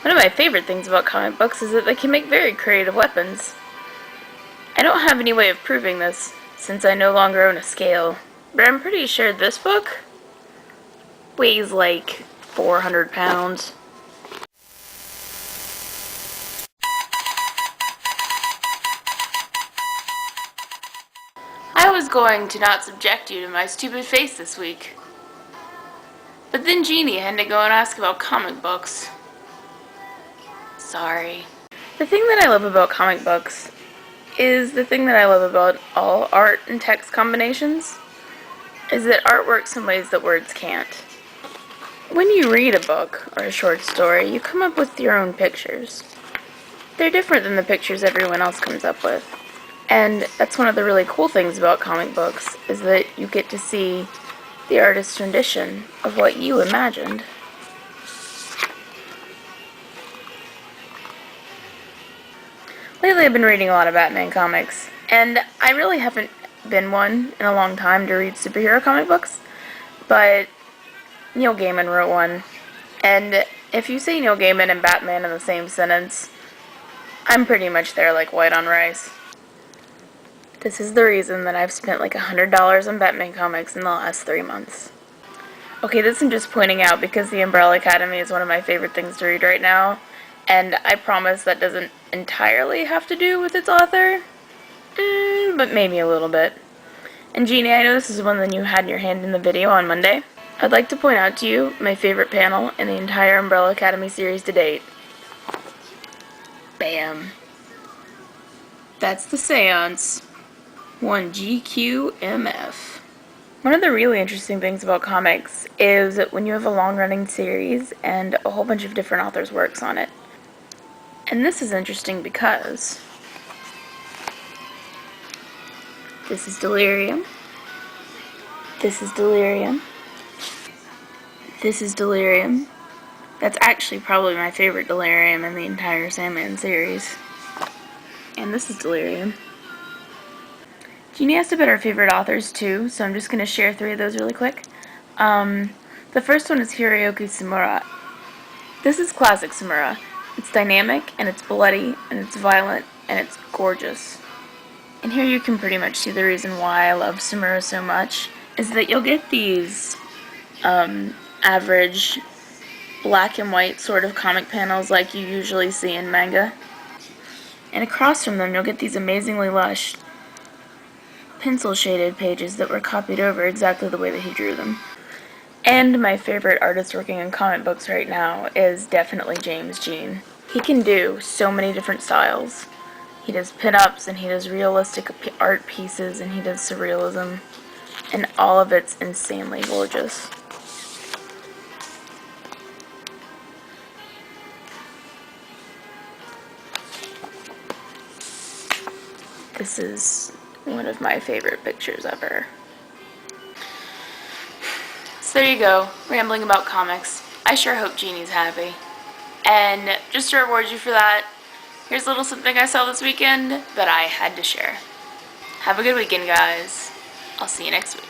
One of my favorite things about comic books is that they can make very creative weapons. I don't have any way of proving this, since I no longer own a scale, but I'm pretty sure this book weighs like 400 pounds. I was going to not subject you to my stupid face this week, but then Jeannie had to go and ask about comic books. Sorry. The thing that I love about comic books is the thing that I love about all art and text combinations is that art works in ways that words can't. When you read a book or a short story, you come up with your own pictures. They're different than the pictures everyone else comes up with. And that's one of the really cool things about comic books, is that you get to see the artist's rendition of what you imagined. Lately I've been reading a lot of Batman comics, and I really haven't been one in a long time to read superhero comic books, but Neil Gaiman wrote one, and if you say Neil Gaiman and Batman in the same sentence, I'm pretty much there like white on rice. This is the reason that I've spent like $100 on Batman comics in the last 3 months. Okay, this I'm just pointing out because The Umbrella Academy is one of my favorite things to read right now, and I promise that doesn't entirely have to do with its author, but maybe a little bit. And Jeannie, I know this is one that you had in your hand in the video on Monday. I'd like to point out to you my favorite panel in the entire Umbrella Academy series to date. Bam. That's the seance. 1GQMF. One of the really interesting things about comics is that when you have a long-running series and a whole bunch of different authors' works on it. And this is interesting because this is Delirium. This is Delirium. This is Delirium. That's actually probably my favorite Delirium in the entire Sandman series. And this is Delirium. Jeannie asked about our favorite authors too, so I'm just going to share 3 of those really quick. The first one is Hiroyuki Samura. This is classic Samura. It's dynamic, and it's bloody, and it's violent, and it's gorgeous. And here you can pretty much see the reason why I love Samura so much, is that you'll get these average black and white sort of comic panels like you usually see in manga. And across from them you'll get these amazingly lush pencil shaded pages that were copied over exactly the way that he drew them. And my favorite artist working on comic books right now is definitely James Jean. He can do so many different styles. He does pin-ups, and he does realistic art pieces, and he does surrealism, and all of it's insanely gorgeous. This is one of my favorite pictures ever. So there you go, rambling about comics. I sure hope Jeannie's happy. And just to reward you for that, here's a little something I saw this weekend that I had to share. Have a good weekend, guys. I'll see you next week.